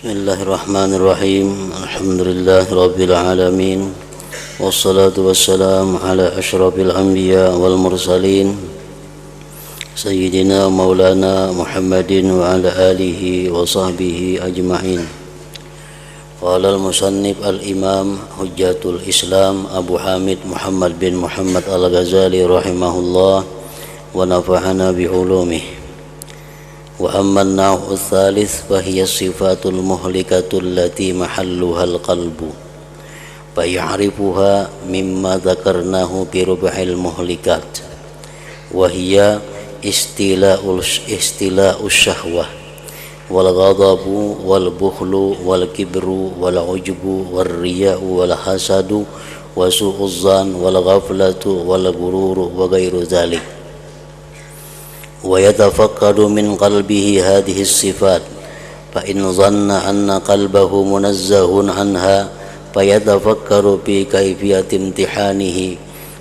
Bismillahirrahmanirrahim. Alhamdulillahirabbil alamin. Wassalatu wassalamu ala asyrafil anbiya wal mursalin Sayyidina Maulana Muhammadin wa ala alihi wa sahbihi ajma'in. Qala al-musannif al-imam Hujjatul Islam Abu Hamid Muhammad bin Muhammad al-Ghazali rahimahullah wa nafa'ana bi ulumihi. Wa amma an-naw'u ats-tsalits fa hiya sifatul muhlikatu allati mahalluha al-qalbu fa ya'rifuha mimma dzakarnahu bi rub'il muhlikat wa hiya istila'us syahwah wal ghadabu wal bukhlu wal kibru wal ujbu wal riya'u wal hasadu wa su'uz zan wal ghaflatu wal ghururu wa ghairu dzalik. ويتفقد من قلبه هذه الصفات فإن ظن أن قلبه منزه عنها فيتفكر في كيفية امتحانه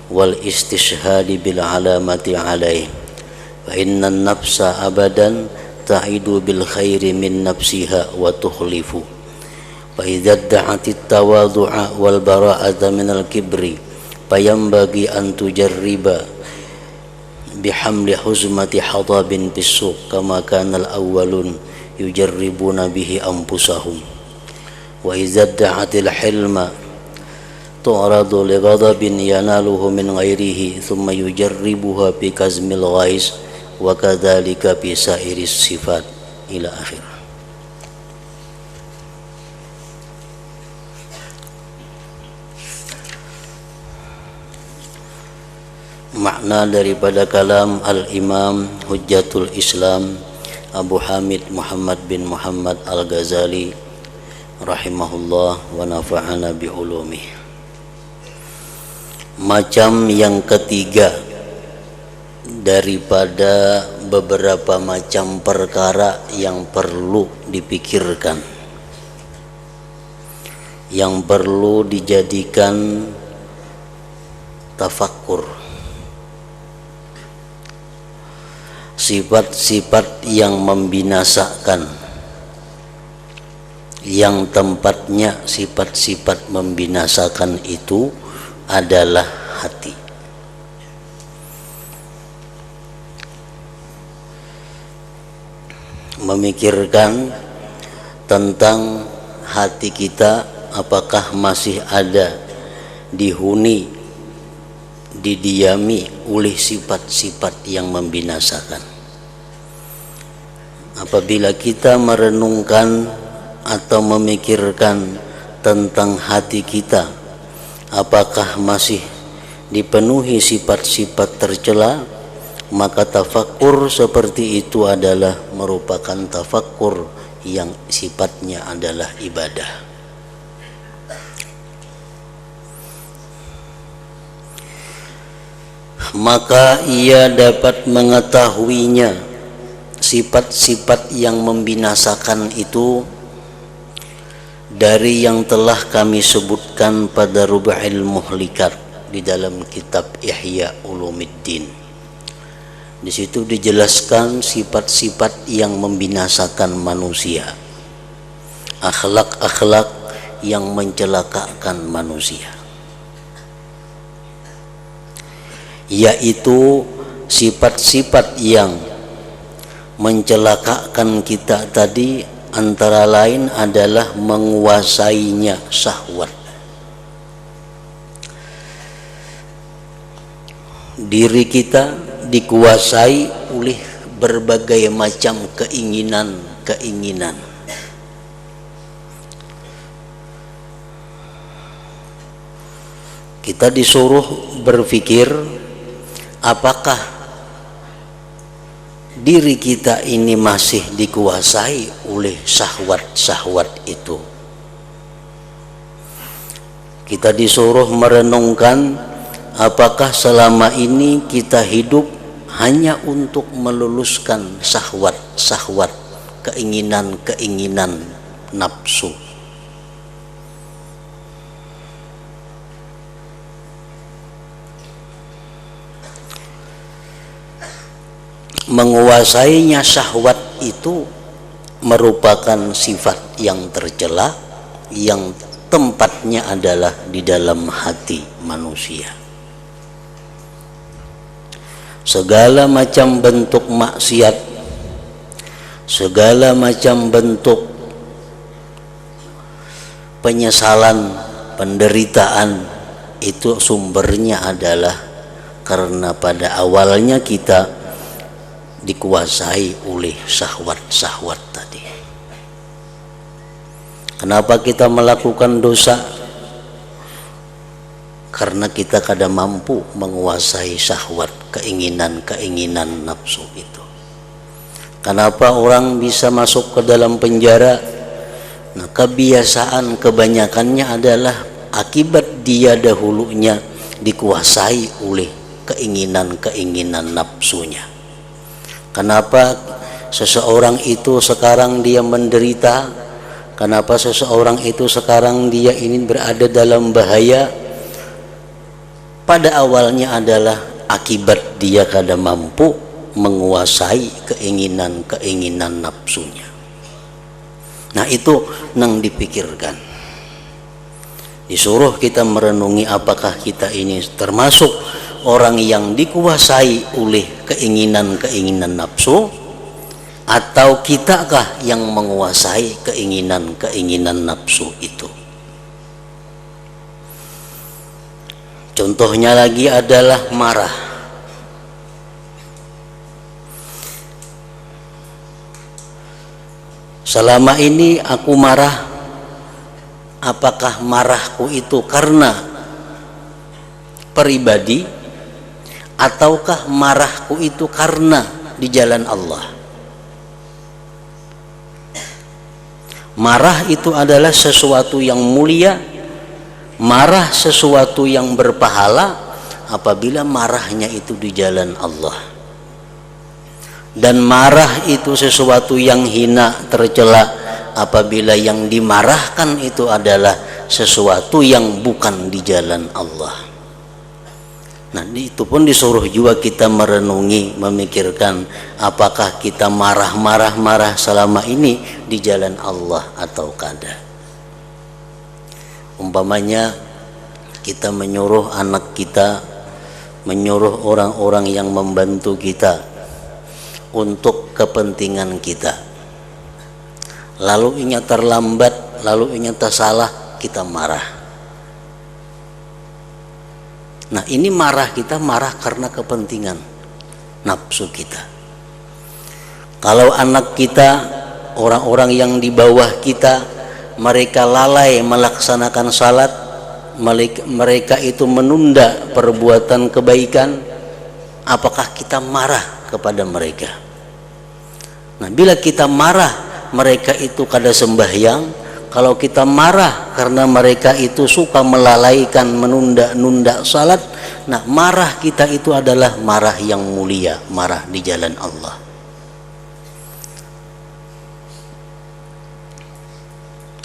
والاستشهاد بالعلامة عليه فإن النفس أبدا تعد بالخير من نفسها وتخلف فإذا ادعت التواضع والبراءة من الكبر فينبغي أن تجرب bihamli huzmati hadabin bissuq kama kana al-awwalun yujarribuna bihi anfusahum wa idza da'atil hilma tu'radu li ghadabin yanaluhu min ghairihi thumma yujarribuha bi kazmil ghais wa kadzalika bi sairis sifat ila akhir. Makna daripada kalam Al-Imam Hujjatul Islam Abu Hamid Muhammad bin Muhammad Al-Ghazali rahimahullah wa nafa'ana bi ulumih. Macam yang ketiga daripada beberapa macam perkara yang perlu dipikirkan, yang perlu dijadikan tafakkur. Sifat-sifat yang membinasakan, yang tempatnya sifat-sifat membinasakan itu adalah hati. Memikirkan tentang hati kita, apakah masih ada dihuni, didiami oleh sifat-sifat yang membinasakan. Apabila kita merenungkan atau memikirkan tentang hati kita, apakah masih dipenuhi sifat-sifat tercela, maka tafakkur seperti itu adalah merupakan tafakkur yang sifatnya adalah ibadah. Maka ia dapat mengetahuinya sifat-sifat yang membinasakan itu dari yang telah kami sebutkan pada Rub'il Muhlikat di dalam kitab Ihya Ulumuddin. Di situ dijelaskan sifat-sifat yang membinasakan manusia, akhlak-akhlak yang mencelakakan manusia, yaitu sifat-sifat yang mencelakakan kita tadi antara lain adalah menguasainya syahwat. Diri kita dikuasai oleh berbagai macam keinginan-keinginan. Kita disuruh berpikir apakah diri kita ini masih dikuasai oleh syahwat-syahwat itu. Kita disuruh merenungkan apakah selama ini kita hidup hanya untuk meluluskan syahwat-syahwat, keinginan-keinginan nafsu. Menguasainya syahwat itu merupakan sifat yang tercela yang tempatnya adalah di dalam hati manusia. Segala macam bentuk maksiat, segala macam bentuk penyesalan, penderitaan, itu sumbernya adalah karena pada awalnya kita dikuasai oleh syahwat-syahwat tadi. Kenapa kita melakukan dosa? Karena kita kada mampu menguasai syahwat, keinginan-keinginan nafsu itu. Kenapa orang bisa masuk ke dalam penjara? Nah, kebiasaan kebanyakannya adalah akibat dia dahulunya dikuasai oleh keinginan-keinginan nafsunya. Kenapa seseorang itu sekarang dia menderita? Kenapa seseorang itu sekarang dia ini berada dalam bahaya? Pada awalnya adalah akibat dia kada mampu menguasai keinginan-keinginan nafsunya. Nah, itu nang dipikirkan. Disuruh kita merenungi apakah kita ini termasuk orang yang dikuasai oleh keinginan-keinginan nafsu, atau kitakah yang menguasai keinginan-keinginan nafsu itu. Contohnya lagi adalah marah. Selama ini aku marah, apakah marahku itu karena pribadi, ataukah marahku itu karena di jalan Allah? Marah itu adalah sesuatu yang mulia, marah sesuatu yang berpahala apabila marahnya itu di jalan Allah. Dan marah itu sesuatu yang hina, tercela apabila yang dimarahkan itu adalah sesuatu yang bukan di jalan Allah. Nah, itu pun disuruh juga kita merenungi, memikirkan apakah kita marah selama ini di jalan Allah atau kada. Umpamanya kita menyuruh anak kita, menyuruh orang-orang yang membantu kita untuk kepentingan kita, lalu inya terlambat, lalu inya tersalah, kita marah. Nah, ini marah, kita marah karena kepentingan nafsu kita. Kalau anak kita, orang-orang yang di bawah kita, mereka lalai melaksanakan salat, mereka itu menunda perbuatan kebaikan, apakah kita marah kepada mereka? Nah, bila kita marah mereka itu kada sembahyang, kalau kita marah karena mereka itu suka melalaikan, menunda-nunda salat, nah marah kita itu adalah marah yang mulia, marah di jalan Allah.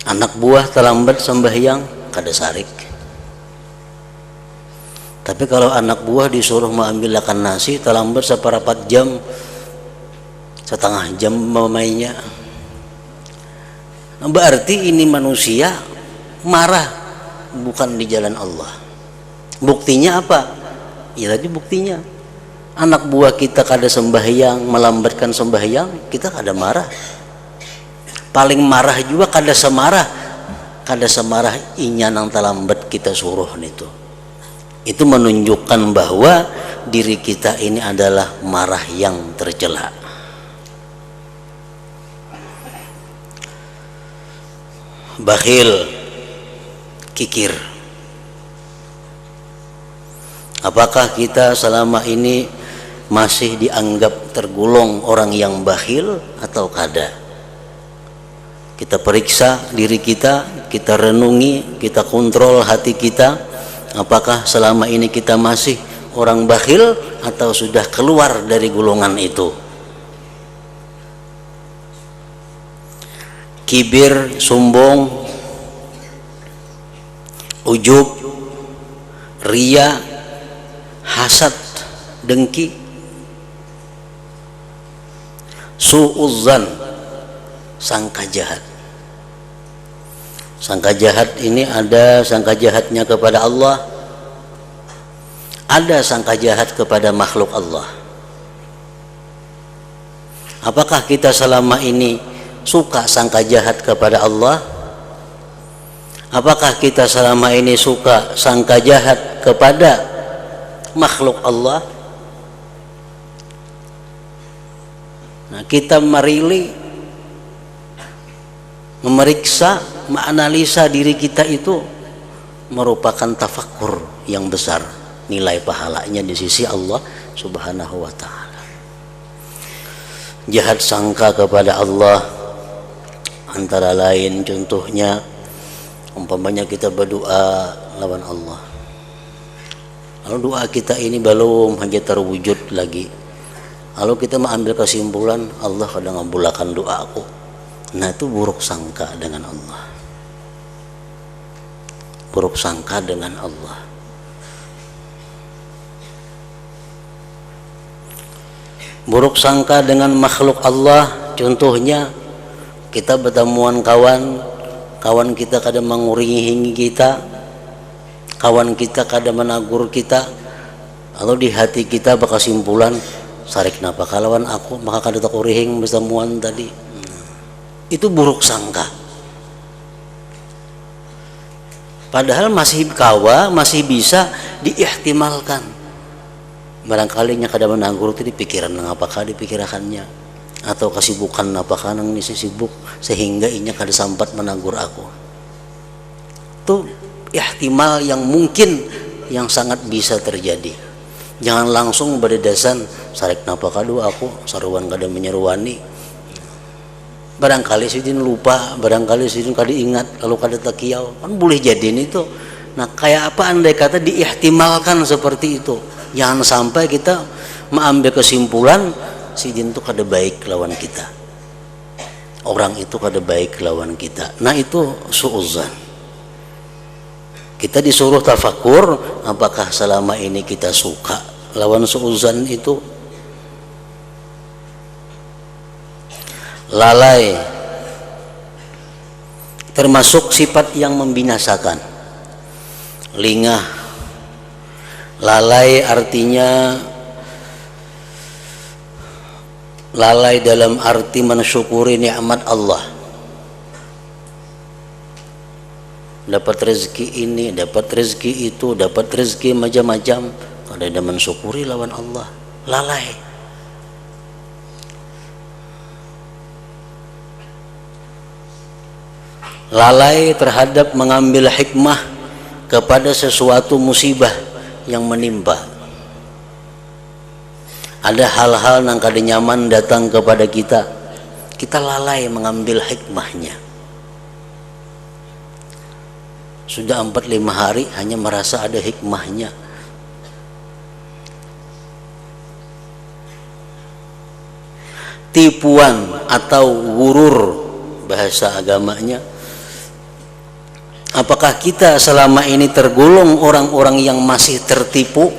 Anak buah terlambat sembahyang, kada sarik. Tapi kalau anak buah disuruh mengambilkan nasi, terlambat seperempat jam, setengah jam memainya, nah, berarti ini manusia marah bukan di jalan Allah. Buktinya apa? Ya tadi buktinya, anak buah kita kada sembahyang, melambatkan sembahyang, kita kada marah. Paling marah juga kada semarah inya nang terlambat kita suruh itu. Itu menunjukkan bahwa diri kita ini adalah marah yang tercela. Bakhil, kikir. Apakah kita selama ini masih dianggap tergolong orang yang bakhil atau kada? Kita periksa diri kita, kita renungi, kita kontrol hati kita. Apakah selama ini kita masih orang bakhil atau sudah keluar dari golongan itu? Kibir, sombong, ujub, ria, hasad, dengki, su'uzzan, sangka jahat. Sangka jahat ini ada sangka jahatnya kepada Allah, ada sangka jahat kepada makhluk Allah. Apakah kita selama ini suka sangka jahat kepada Allah? Apakah kita selama ini suka sangka jahat kepada makhluk Allah? Nah, kita memeriksa, menganalisa diri kita itu merupakan tafakkur yang besar, nilai pahalanya di sisi Allah Subhanahu wa ta'ala. Jahat sangka kepada Allah antara lain contohnya, umpamanya kita berdoa lawan Allah, lalu doa kita ini belum hanya terwujud lagi, lalu kita mengambil kesimpulan Allah kadang ngabulkan doaku. Nah, itu buruk sangka dengan Allah. Buruk sangka dengan Allah. Buruk sangka dengan makhluk Allah contohnya, kita bertemuan kawan kita kadang menguringi kita, kawan kita kadang menagur kita, lalu di hati kita berkesimpulan sarik napa kalawan aku maka kada tak urihing bertemuan tadi. Itu buruk sangka. Padahal masih masih bisa diihtimalkan. Barangkalinya kada menagur itu di pikiran apakah dipikirakannya, atau kesibukan apakah nang isi sibuk sehingga inya kada sampat menagur aku. Itu ihtimal yang mungkin, yang sangat bisa terjadi. Jangan langsung berdasarkan sarik napa kadu aku saruan kada menyeruani. Barangkali sidin lupa, barangkali sidin kada ingat, lalu kada takiau, kan boleh jadi itu. Nah, kayak apa andai kata diihtimalkan seperti itu, jangan sampai kita mengambil kesimpulan sidin itu kada baik lawan kita, orang itu kada baik lawan kita. Nah, itu suudzon. Kita disuruh tafakur, apakah selama ini kita suka lawan suudzon itu. Lalai termasuk sifat yang membinasakan. Lingah, lalai artinya lalai dalam arti mensyukuri nikmat Allah. Dapat rezeki ini, dapat rezeki itu, dapat rezeki macam-macam, kada ada mensyukuri lawan Allah, lalai. Lalai terhadap mengambil hikmah kepada sesuatu musibah yang menimpa. Ada hal-hal yang kada nyaman datang kepada kita, kita lalai mengambil hikmahnya. Sudah 4-5 hari hanya merasa ada hikmahnya. Tipuan atau gurur bahasa agamanya. Apakah kita selama ini tergolong orang-orang yang masih tertipu?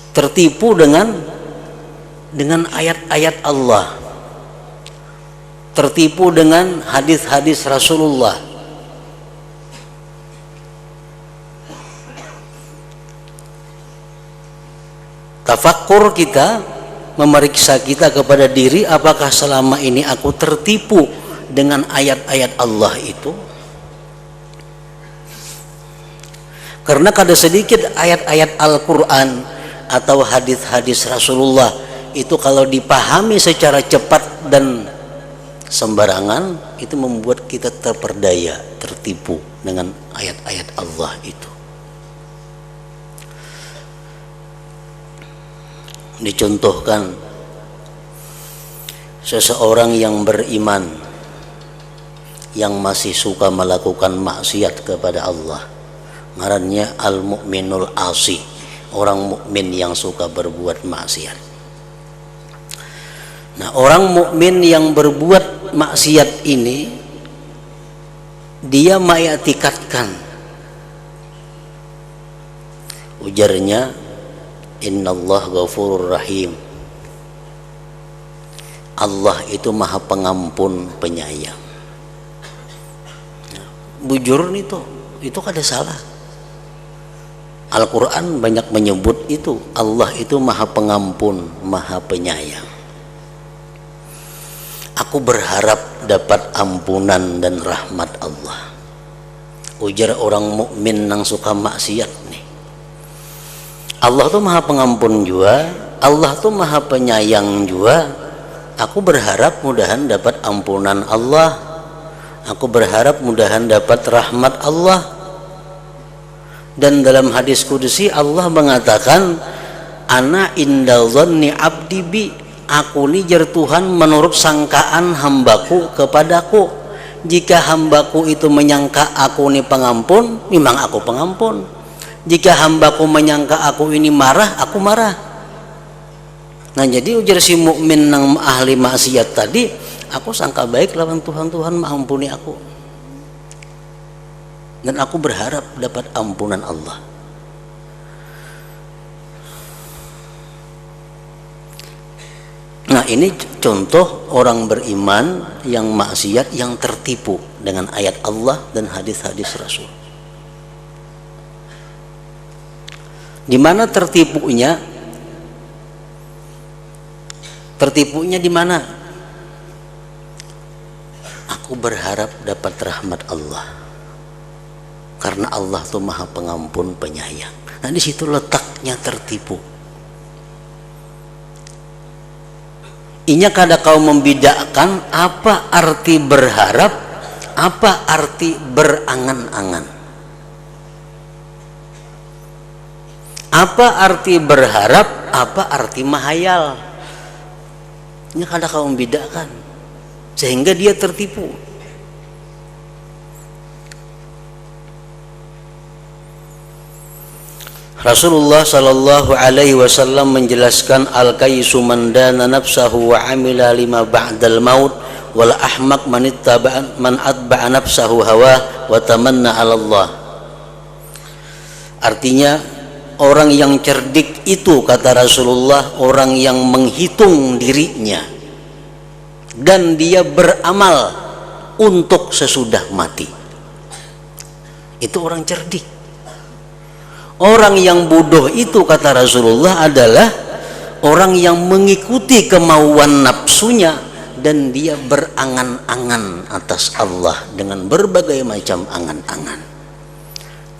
Tertipu dengan ayat-ayat Allah, tertipu dengan hadis-hadis Rasulullah. Tafakkur kita, memeriksa kita kepada diri, apakah selama ini aku tertipu dengan ayat-ayat Allah itu? Karena kada sedikit ayat-ayat Al-Quran atau hadis-hadis Rasulullah itu kalau dipahami secara cepat dan sembarangan, itu membuat kita terperdaya, tertipu dengan ayat-ayat Allah itu. Dicontohkan seseorang yang beriman yang masih suka melakukan maksiat kepada Allah, ngarannya al-mu'minul asi, orang mukmin yang suka berbuat maksiat. Nah, orang mukmin yang berbuat maksiat ini dia mengiktikadkan, ujarnya, Innallaha ghafurur rahim. Allah itu maha pengampun penyayang. Bujur itu kada salah. Al-Quran banyak menyebut itu, Allah itu maha pengampun, maha penyayang. Aku berharap dapat ampunan dan rahmat Allah. Ujar orang mukmin nang suka maksiat nih. Allah tuh maha pengampun juga, Allah tuh maha penyayang juga. Aku berharap mudahan dapat ampunan Allah. Aku berharap mudahan dapat rahmat Allah. Dan dalam hadis kudusi Allah mengatakan, ana inda dhanni abdi bi, aku ni jar Tuhan menurut sangkaan hambaku kepadaku. Jika hambaku itu menyangka aku ini pengampun, memang aku pengampun. Jika hambaku menyangka aku ini marah, aku marah. Nah jadi ujar si mukmin nang ahli maksiat tadi, aku sangka baik lawan Tuhan, Tuhan mengampuni aku. Dan aku berharap dapat ampunan Allah. Nah ini contoh orang beriman yang maksiat, yang tertipu dengan ayat Allah dan hadis-hadis Rasul. Di mana tertipunya? Tertipunya di mana? Aku berharap dapat rahmat Allah. Karena Allah tuh maha pengampun penyayang. Nah di situ letaknya tertipu. Inya kada kau membedakan apa arti berharap, apa arti berangan-angan. Apa arti berharap, apa arti mahayal. Inya kada kau membedakan, sehingga dia tertipu. Rasulullah sallallahu alaihi wasallam menjelaskan, al-kaisu man dana nafsahu wa amila lima ba'dal maut wal ahmaq man atba'a nafsahu hawa wa tamanna 'ala Allah. Artinya orang yang cerdik itu, kata Rasulullah, orang yang menghitung dirinya dan dia beramal untuk sesudah mati. Itu orang cerdik. Orang yang bodoh itu, kata Rasulullah, adalah orang yang mengikuti kemauan nafsunya dan dia berangan-angan atas Allah dengan berbagai macam angan-angan.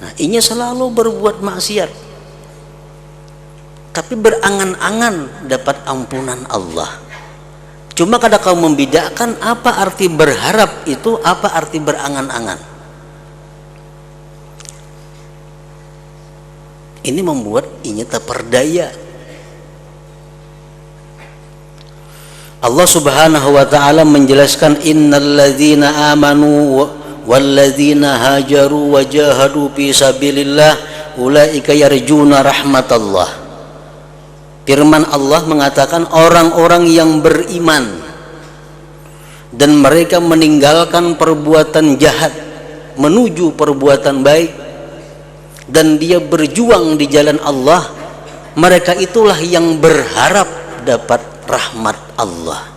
Nah, ini selalu berbuat maksiat, tapi berangan-angan dapat ampunan Allah. Cuma kadang kau membedakan apa arti berharap itu, apa arti berangan-angan. Ini membuat inya terperdaya. Allah Subhanahu wa taala menjelaskan, innalladzina amanu walladzina hajaru wa jahadu fi sabilillah ulaika yarjuna rahmatallah. Firman Allah mengatakan, orang-orang yang beriman dan mereka meninggalkan perbuatan jahat menuju perbuatan baik dan dia berjuang di jalan Allah, mereka itulah yang berharap dapat rahmat Allah.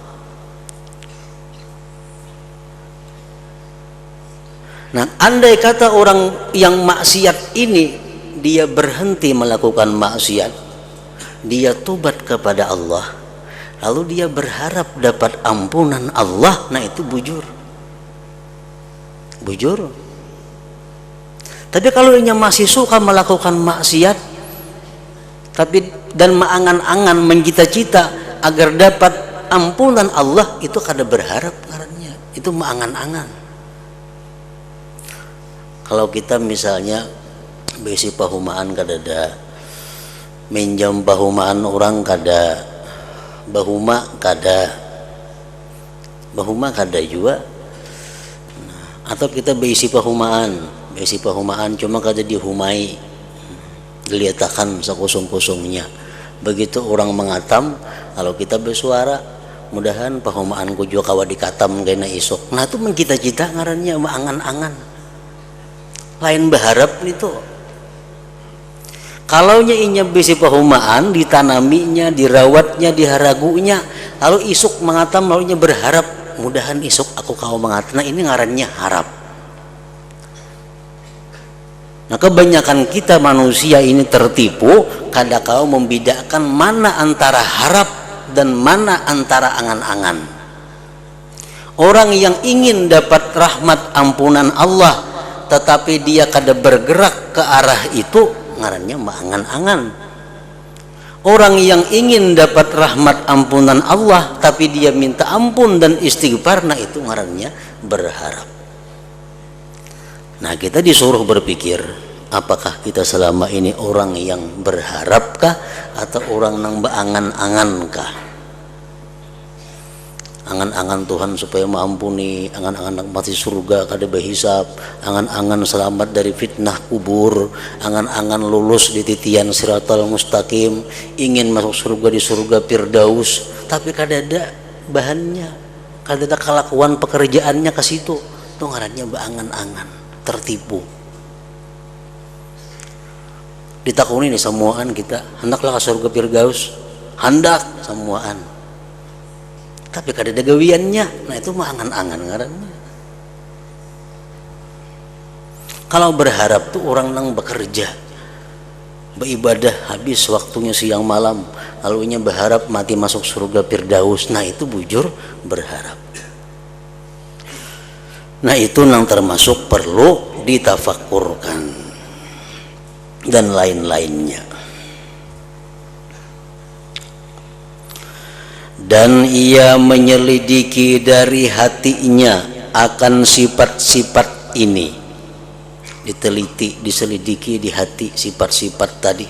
Nah, andai kata orang yang maksiat ini dia berhenti melakukan maksiat, dia tobat kepada Allah, lalu dia berharap dapat ampunan Allah, nah itu bujur. Tapi kalau inya masih suka melakukan maksiat, tapi dan mengangan-angan, mencita-cita agar dapat ampunan Allah, itu kada berharap karena itu mengangan-angan. Kalau kita misalnya besi pahumaan kada ada, minjam pahumaan orang kada, bahuma kada juga. Atau kita besi pahumaan cuma kada dihumai, diliatakan sekosong-kosongnya. Begitu orang mengatam, kalau kita bersuara, mudahan pahumaanku juga kawa dikatam kena isok. Nah itu mencita-cita ngarannya mengangan-angan, lain berharap itu. Kalaunya inya bisi pahumaan, ditanaminya, dirawatnya, diharagunya, lalu isuk mengatam, lalu inya berharap mudahan isuk aku kau mengatam. Nah ini ngarannya harap. Nah kebanyakan kita manusia ini tertipu kada kau membedakan mana antara harap dan mana antara angan-angan. Orang yang ingin dapat rahmat ampunan Allah tetapi dia kada bergerak ke arah itu, ngarannya angan-angan. Orang yang ingin dapat rahmat ampunan Allah tapi dia minta ampun dan istighfar, nah itu ngarannya berharap. Nah kita disuruh berpikir, apakah kita selama ini orang yang berharapkah atau orang yang beangan-angankah? Angan-angan Tuhan supaya mengampuni, angan-angan mati surga kada berhisab, angan-angan selamat dari fitnah kubur, angan-angan lulus di titian siratal mustaqim, ingin masuk surga di surga Firdaus, tapi kada ada bahannya, kada ada kelakuan pekerjaannya ke situ. Itu ngarannya beangan-angan, tertipu. Ditakuni nih semuaan kita, hendaklah ke surga Firdaus, hendak semuaan. Tapi kada ada gawiannya, nah itu mah angan-angan ngarannya. Kalau berharap tuh orang nang bekerja, beribadah habis waktunya siang malam, lalu nya berharap mati masuk surga Firdaus, nah itu bujur berharap. Nah itu nang termasuk perlu ditafakurkan dan lain-lainnya. Dan ia menyelidiki dari hatinya akan sifat-sifat ini, diteliti, diselidiki di hati sifat-sifat tadi.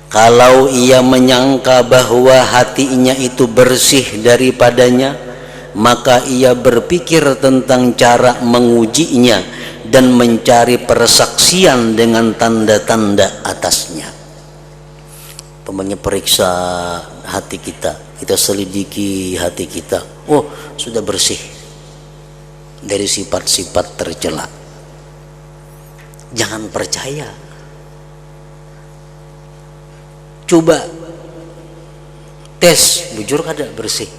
Kalau ia menyangka bahwa hatinya itu bersih daripadanya, maka ia berpikir tentang cara mengujinya dan mencari persaksian dengan tanda-tanda atasnya. Pemanya periksa hati kita, kita selidiki hati kita, oh sudah bersih dari sifat-sifat tercela. Jangan percaya, coba tes, bujur kada bersih.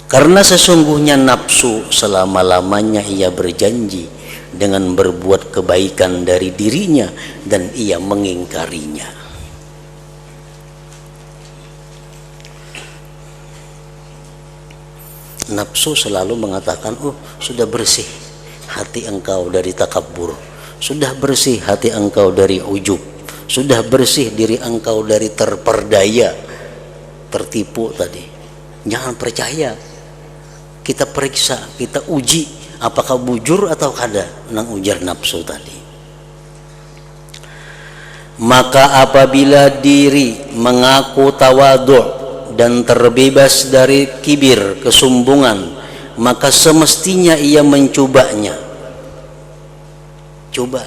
Karena sesungguhnya nafsu selama-lamanya ia berjanji dengan berbuat kebaikan dari dirinya dan ia mengingkarinya. Nafsu selalu mengatakan, oh sudah bersih hati engkau dari takabur, sudah bersih hati engkau dari ujub, sudah bersih diri engkau dari terperdaya, tertipu tadi. Jangan percaya, kita periksa, kita uji apakah bujur atau kada nang ujar nafsu tadi. Maka apabila diri mengaku tawadhu dan terbebas dari kibir, kesombongan, maka semestinya ia mencobanya. Coba,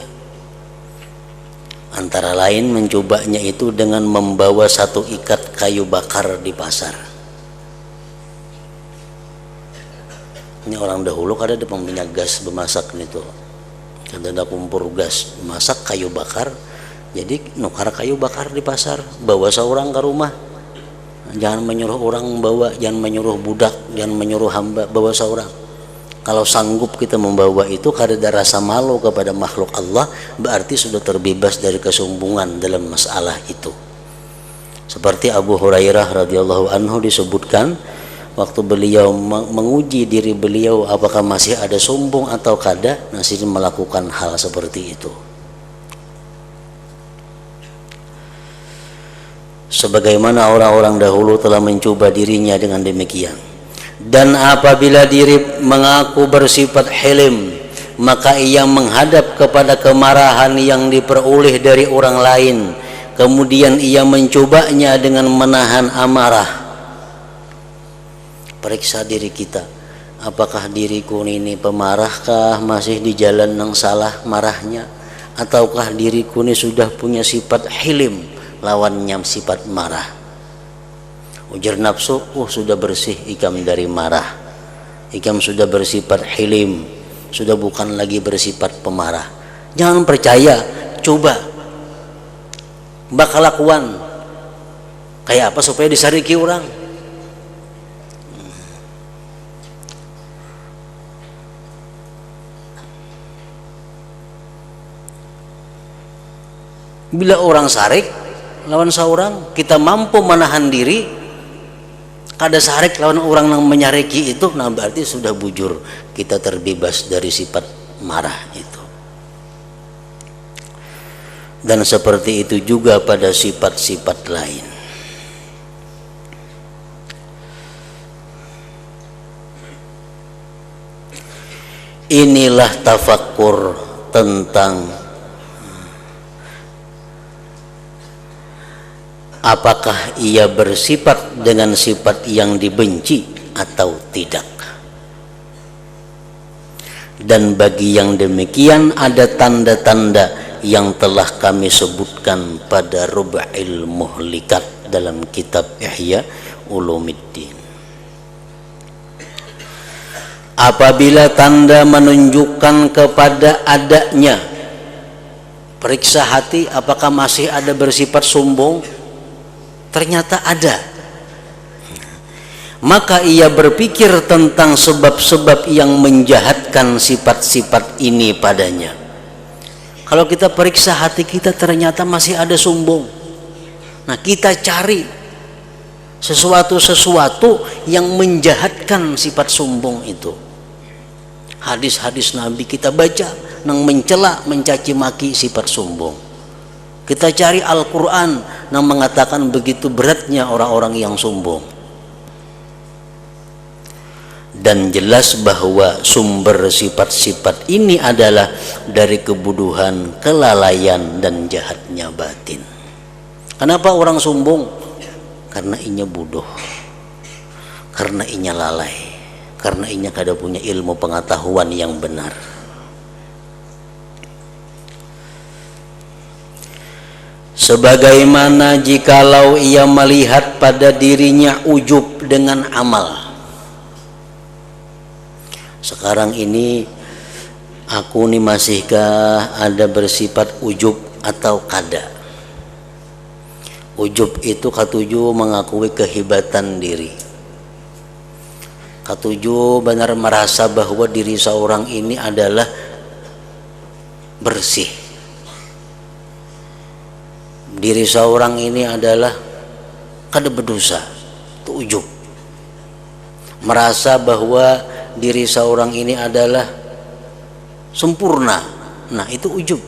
antara lain mencobanya itu dengan membawa satu ikat kayu bakar di pasar. Ini orang dahulu kada ada peminyak gas bemasak itu, kada ada kumpur gas, masak kayu bakar. Jadi nukar kayu bakar di pasar, bawa seorang ke rumah. Jangan menyuruh orang bawa, jangan menyuruh budak, jangan menyuruh hamba, bawa seorang. Kalau sanggup kita membawa itu kada ada rasa malu kepada makhluk Allah, berarti sudah terbebas dari kesombongan dalam masalah itu. Seperti Abu Hurairah radhiyallahu anhu disebutkan, waktu beliau menguji diri beliau apakah masih ada sombong atau kada, masih melakukan hal seperti itu. Sebagaimana orang-orang dahulu telah mencoba dirinya dengan demikian. Dan apabila diri mengaku bersifat hilim, maka ia menghadap kepada kemarahan yang diperoleh dari orang lain, kemudian ia mencobanya dengan menahan amarah. Periksa diri kita, apakah diriku ini pemarahkah, masih di jalan yang salah marahnya, ataukah diriku ini sudah punya sifat hilim, lawannya sifat marah. Ujar nafsu, sudah bersih ikam dari marah, ikam sudah bersifat hilim, sudah bukan lagi bersifat pemarah. Jangan percaya, coba bakal lakuan kayak apa supaya disariki orang. Bila orang sarik lawan seorang, kita mampu menahan diri, kada sarik lawan orang yang menyariki itu, nah berarti sudah bujur, kita terbebas dari sifat marah itu. Dan seperti itu juga pada sifat-sifat lain. Inilah tafakkur tentang apakah ia bersifat dengan sifat yang dibenci atau tidak. Dan bagi yang demikian ada tanda-tanda yang telah kami sebutkan pada Rub'il Muhlikat dalam kitab Ihya Ulumuddin. Apabila tanda menunjukkan kepada adanya, periksa hati apakah masih ada bersifat sombong, ternyata ada, maka ia berpikir tentang sebab-sebab yang menjahatkan sifat-sifat ini padanya. Kalau kita periksa hati kita ternyata masih ada sombong, nah kita cari sesuatu yang menjahatkan sifat sombong itu. Hadis-hadis Nabi kita baca yang mencela, mencaci maki sifat sombong. Kita cari Al-Quran yang mengatakan begitu beratnya orang-orang yang sombong. Dan jelas bahwa sumber sifat-sifat ini adalah dari kebodohan, kelalaian, dan jahatnya batin. Kenapa orang sombong? Karena inya bodoh, karena inya lalai, karena inya kada punya ilmu pengetahuan yang benar. Sebagaimana jikalau ia melihat pada dirinya ujub dengan amal. Sekarang ini aku nih masihkah ada bersifat ujub atau kada? Ujub itu katuju mengakui kehebatan diri. Katuju benar merasa bahwa diri seorang ini adalah bersih. Diri seorang ini adalah kada berdosa. Itu ujub. Merasa bahwa diri seorang ini adalah sempurna. Nah, itu ujub.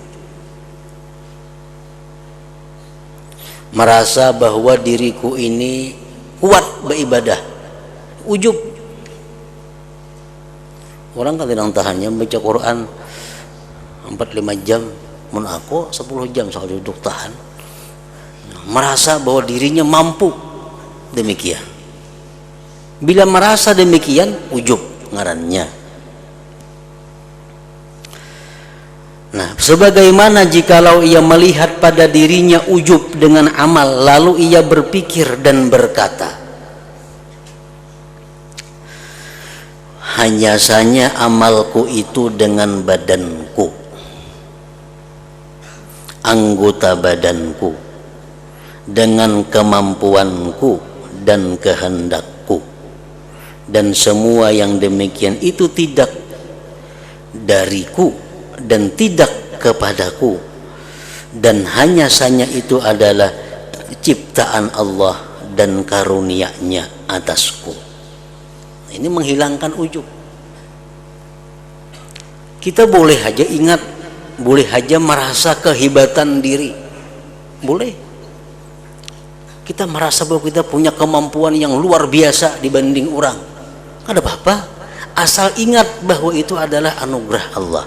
Merasa bahwa diriku ini kuat beribadah. Ujub. Orang kan tidak tahannya baca Quran 4-5 jam, mun aku 10 jam soal duduk tahan. Merasa bahwa dirinya mampu demikian. Bila merasa demikian, ujub ngarannya. Nah, sebagaimana jikalau ia melihat pada dirinya ujub dengan amal, lalu ia berpikir dan berkata, hanya saja amalku itu dengan badanku, anggota badanku, dengan kemampuanku dan kehendakku, dan semua yang demikian itu tidak dariku dan tidak kepadaku, dan hanya saja itu adalah ciptaan Allah dan karunia-Nya atasku. Ini menghilangkan ujub. Kita boleh aja ingat, boleh aja merasa kehebatan diri, boleh. Kita merasa bahwa kita punya kemampuan yang luar biasa dibanding orang, ada apa-apa, asal ingat bahwa itu adalah anugerah Allah.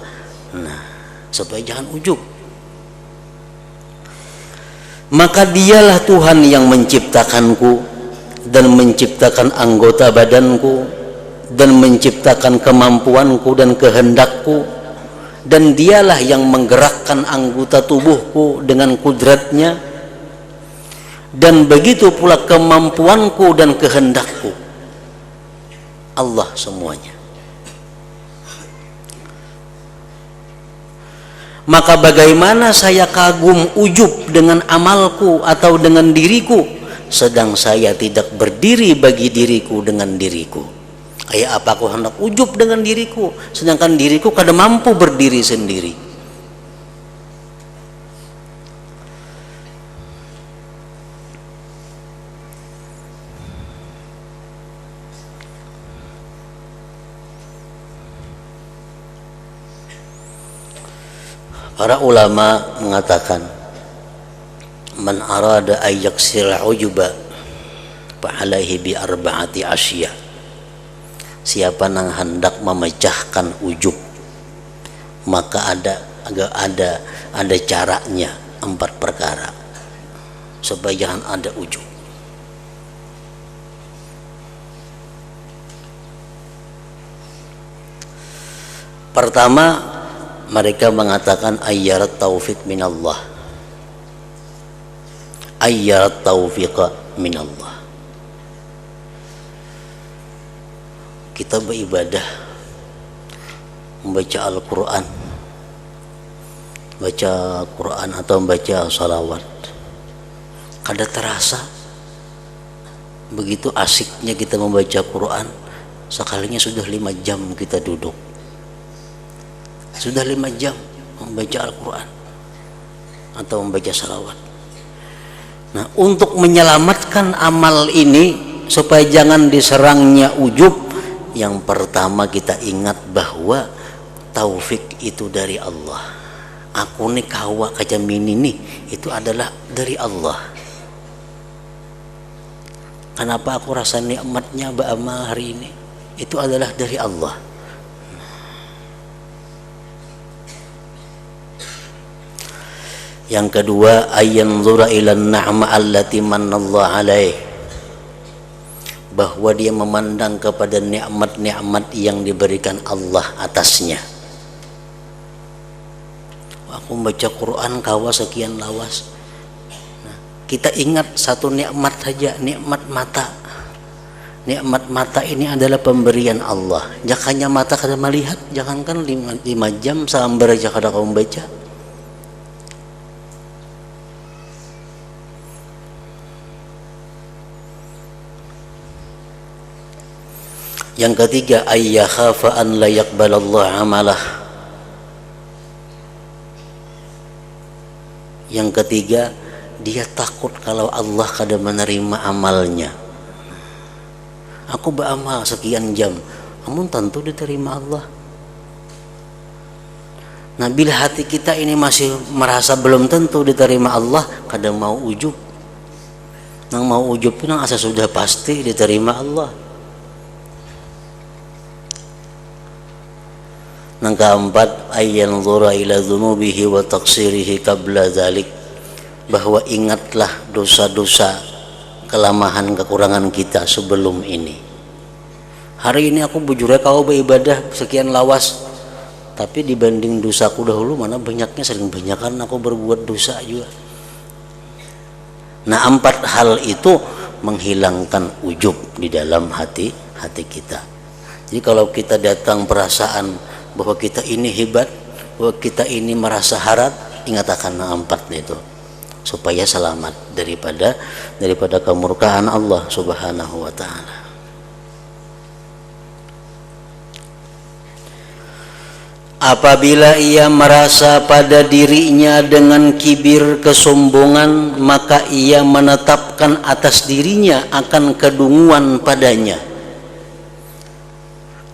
Nah, supaya jangan ujub. Maka dialah Tuhan yang menciptakanku dan menciptakan anggota badanku dan menciptakan kemampuanku dan kehendakku, dan dialah yang menggerakkan anggota tubuhku dengan kudratnya, dan begitu pula kemampuanku dan kehendakku. Allah semuanya. Maka bagaimana saya kagum ujub dengan amalku atau dengan diriku, sedang saya tidak berdiri bagi diriku dengan diriku. Kayak apa aku hendak ujub dengan diriku, sedangkan diriku kada mampu berdiri sendiri. Para ulama mengatakan, man arada ayyaksira ujuba fa'alaihi bi arba'ati asya. Siapa yang hendak memecahkan ujub, maka ada caranya, 4 perkara supaya jangan ada ujub. Pertama, mereka mengatakan ayyarat taufik minallah, ayyarat taufiqa minallah. Kita beribadah, membaca Al-Quran, baca Quran atau membaca salawat, kada terasa begitu asiknya kita membaca Quran, sekalinya sudah 5 jam kita duduk, sudah 5 jam membaca Al-Quran atau membaca salawat. Nah, untuk menyelamatkan amal ini supaya jangan diserangnya ujub, yang pertama kita ingat bahwa taufik itu dari Allah. Aku nih kawa kajamini nih, itu adalah dari Allah. Kenapa aku rasa nikmatnya beramal hari ini? Itu adalah dari Allah. Yang kedua, ayyanzura ilan na'ma allati manallahu alaih, bahwa dia memandang kepada nikmat-nikmat yang diberikan Allah atasnya. Aku membaca Quran kawa sekian lawas. Nah, kita ingat satu nikmat saja, nikmat mata. Nikmat mata ini adalah pemberian Allah. Jangannya mata kada melihat, jangankan 5 jam sambar aja kada kau membaca. Yang ketiga, ayyakhafa an la yaqbalallahu amalah. Yang ketiga, dia takut kalau Allah kada menerima amalnya. Aku beramal sekian jam, namun tentu diterima Allah. Nah, bila hati kita ini masih merasa belum tentu diterima Allah, kada mau ujub. Nang mau ujub itu nang asa sudah pasti diterima Allah. Yang keempat, ayyanzura ila dzunubihi wa taqsirihi qabla dzalik, bahwa ingatlah dosa-dosa, kelemahan, kekurangan kita sebelum ini. Hari ini aku bujurnya kau beribadah sekian lawas, tapi dibanding dosaku dahulu mana banyaknya, sering banyakan aku berbuat dosa juga. Nah, 4 hal itu menghilangkan ujub di dalam hati kita. Jadi kalau kita datang perasaan bahwa kita ini hebat, bahwa kita ini merasa harap, ingat akan 4 itu supaya selamat daripada kemurkaan Allah Subhanahu wa taala. Apabila ia merasa pada dirinya dengan kibir, kesombongan, maka ia menetapkan atas dirinya akan kedunguan padanya.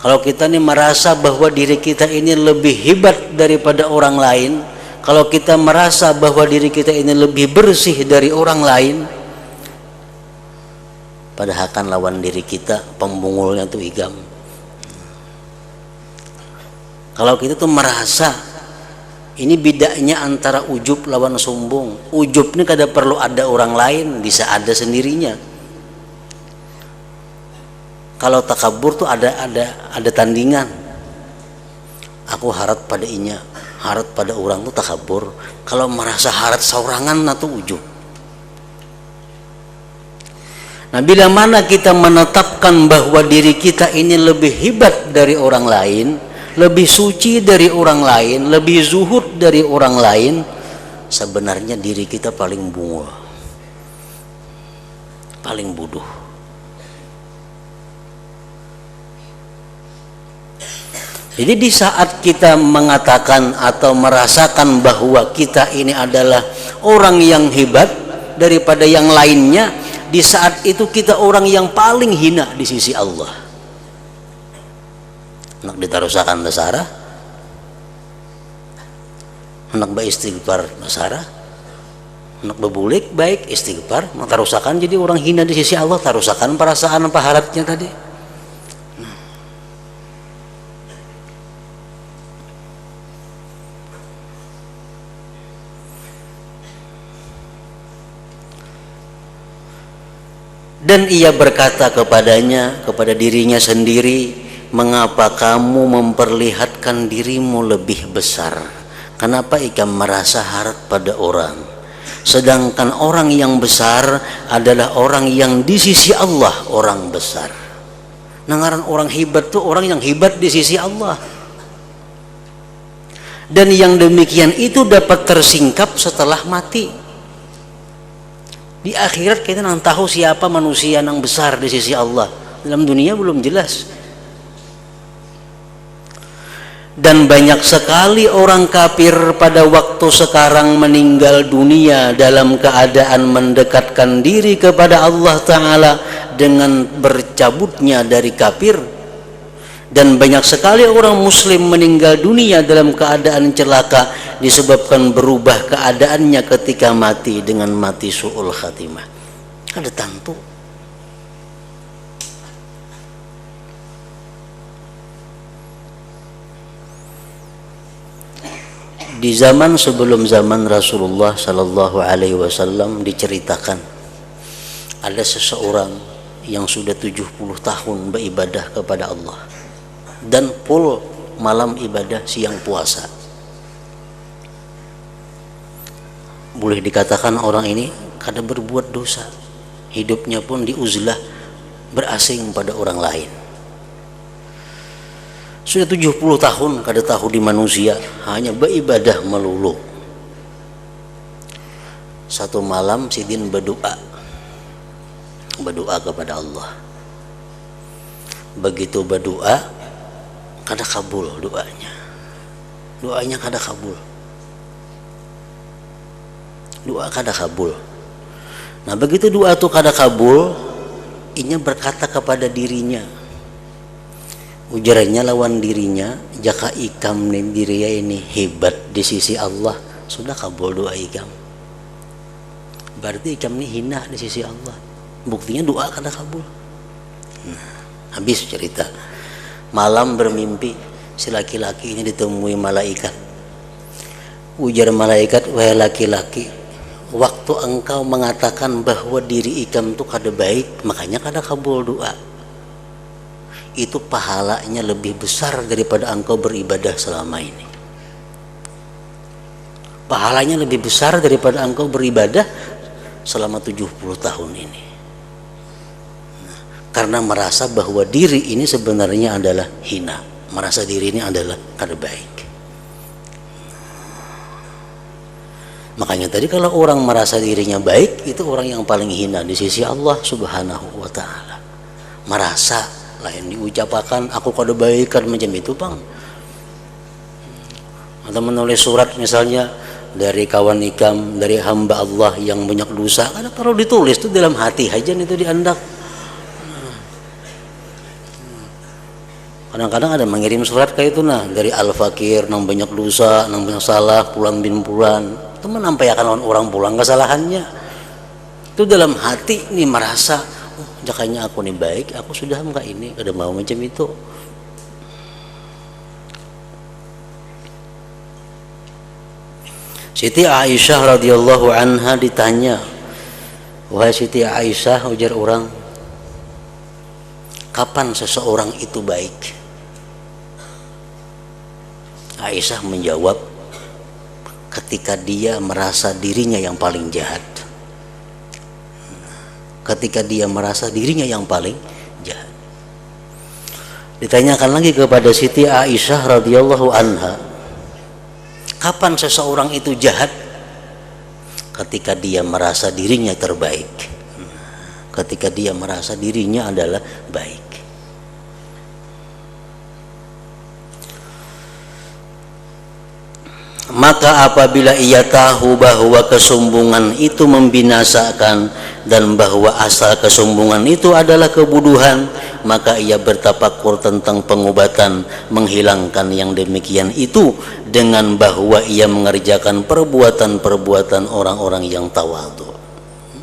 Kalau kita ini merasa bahwa diri kita ini lebih hebat daripada orang lain, kalau kita merasa bahwa diri kita ini lebih bersih dari orang lain, padahal kan lawan diri kita pembungulnya tuh igam. Kalau kita tuh merasa, ini bedanya antara ujub lawan sombong. Ujub ini kada perlu ada orang lain, bisa ada sendirinya. Kalau takabur tuh ada tandingan. Aku harap pada inya, harap pada orang tuh takabur. Kalau merasa harap saurangan nah tuh ujub. Nah, bila mana kita menetapkan bahwa diri kita ini lebih hebat dari orang lain, lebih suci dari orang lain, lebih zuhud dari orang lain, sebenarnya diri kita paling bungul, paling bodoh. Jadi di saat kita mengatakan atau merasakan bahwa kita ini adalah orang yang hebat daripada yang lainnya, di saat itu kita orang yang paling hina di sisi Allah. Nak ditarusakan dasara, nak beristighfar dasara, nak bebulik baik istighfar, nak tarusakan jadi orang hina di sisi Allah, tarusakan perasaan paharatnya tadi. Dan ia berkata kepadanya, kepada dirinya sendiri, mengapa kamu memperlihatkan dirimu lebih besar? Kenapa ikam merasa harap pada orang? Sedangkan orang yang besar adalah orang yang di sisi Allah orang besar. Nangaran orang hebat tuh orang yang hebat di sisi Allah. Dan yang demikian itu dapat tersingkap setelah mati. Di akhirat kita nang tahu siapa manusia yang besar di sisi Allah. Dalam dunia belum jelas. Dan banyak sekali orang kafir pada waktu sekarang meninggal dunia dalam keadaan mendekatkan diri kepada Allah Ta'ala dengan bercabutnya dari kafir. Dan banyak sekali orang muslim meninggal dunia dalam keadaan celaka disebabkan berubah keadaannya ketika mati dengan mati su'ul khatimah. Ada tentu. Di zaman sebelum zaman Rasulullah Sallallahu Alaihi Wasallam diceritakan ada seseorang yang sudah 70 tahun beribadah kepada Allah dan full malam ibadah siang puasa. Boleh dikatakan orang ini kada berbuat dosa, hidupnya pun diuzlah berasing pada orang lain. Sudah 70 tahun kada tahu di manusia, hanya beribadah melulu. Satu malam Sidin berdoa kepada Allah. Begitu berdoa kada kabul doanya kada kabul, doa kada kabul. Nah begitu doa itu kada kabul, inya berkata kepada dirinya, ujarannya lawan dirinya, jaka ikam nih dirinya ini hebat di sisi Allah, sudah kabul doa ikam, berarti ikam ini hina di sisi Allah, buktinya doa kada kabul. Nah, habis cerita. Malam bermimpi si laki-laki ini ditemui malaikat. Ujar malaikat, wahai laki-laki, waktu engkau mengatakan bahwa diri ikam itu kada baik, makanya kada kabul doa, itu pahalanya lebih besar daripada engkau beribadah selama ini. Pahalanya lebih besar daripada engkau beribadah selama 70 tahun ini. Karena merasa bahwa diri ini sebenarnya adalah hina, merasa diri ini adalah kada baik. Makanya tadi kalau orang merasa dirinya baik, itu orang yang paling hina di sisi Allah Subhanahu wa Ta'ala. Merasa, lain diucapkan aku kada baik kan macam itu bang. Atau menulis surat misalnya dari kawan ikam, dari hamba Allah yang banyak dosa, kada perlu ditulis, itu dalam hati aja itu diandak. Kadang-kadang ada mengirim surat kayak itu dari Al-Fakir nang banyak dosa, nang banyak salah, pulan bin pulan. Itu menampaikan orang pulang kesalahannya. Itu dalam hati nih merasa, jakanya aku nih baik, aku sudah enggak ini, kada mau macam itu. Siti Aisyah radhiyallahu anha ditanya, wahai Siti Aisyah, ujar orang, kapan seseorang itu baik? Aisyah menjawab, ketika dia merasa dirinya yang paling jahat. Ketika dia merasa dirinya yang paling jahat. Ditanyakan lagi kepada Siti Aisyah radhiyallahu anha, Kapan seseorang itu jahat? Ketika dia merasa dirinya terbaik, ketika dia merasa dirinya adalah baik. Maka apabila ia tahu bahwa kesombongan itu membinasakan dan bahwa asal kesombongan itu adalah kebuduhan, maka ia bertafakur tentang pengobatan menghilangkan yang demikian itu dengan bahwa ia mengerjakan perbuatan-perbuatan orang-orang yang tawadhu.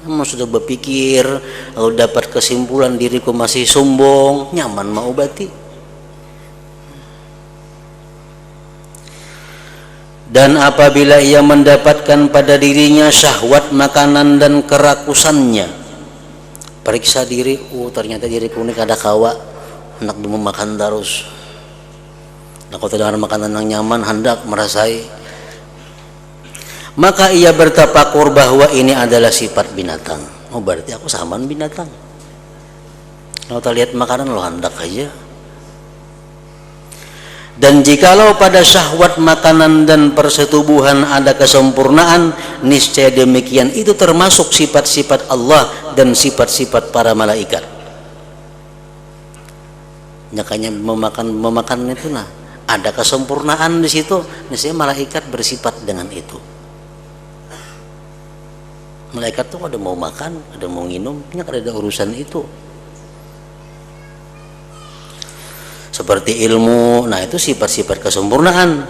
Kamu sudah berpikir, kalau dapat kesimpulan diriku masih sombong, nyaman mau obati. Dan apabila ia mendapatkan pada dirinya syahwat makanan dan kerakusannya, periksa diri, ternyata diriku ini kada kawa, hendak mau makan terus. Nah, kalau tidak ada makanan yang nyaman, hendak merasai. Maka ia bertafakur bahwa ini adalah sifat binatang. Oh, berarti aku samaan binatang. Kalau kita lihat makanan lo hendak aja. Dan jikalau pada syahwat makanan dan persetubuhan ada kesempurnaan, niscaya demikian itu termasuk sifat-sifat Allah dan sifat-sifat para malaikat. Makanya memakan itu nah, ada kesempurnaan di situ, niscaya malaikat bersifat dengan itu. Malaikat tuh ada mau makan, ada mau minum, ada urusan itu. Seperti ilmu, nah itu sifat-sifat kesempurnaan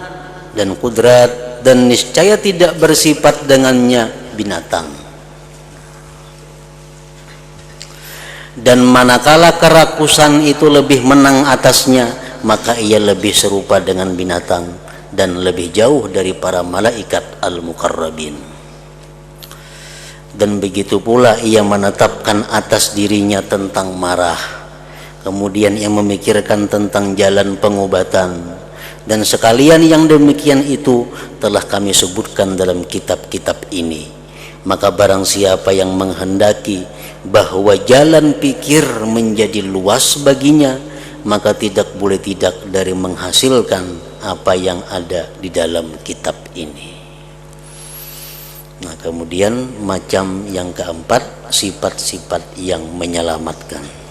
dan kudrat, dan niscaya tidak bersifat dengannya binatang. Dan manakala kerakusan itu lebih menang atasnya, maka ia lebih serupa dengan binatang dan lebih jauh dari para malaikat al-muqarrabin. Dan begitu pula ia menetapkan atas dirinya tentang marah, kemudian yang memikirkan tentang jalan pengobatan, dan sekalian yang demikian itu telah kami sebutkan dalam kitab-kitab ini. Maka barang siapa yang menghendaki bahwa jalan pikir menjadi luas baginya, maka tidak boleh tidak dari menghasilkan apa yang ada di dalam kitab ini. Nah, kemudian macam yang keempat, sifat-sifat yang menyelamatkan.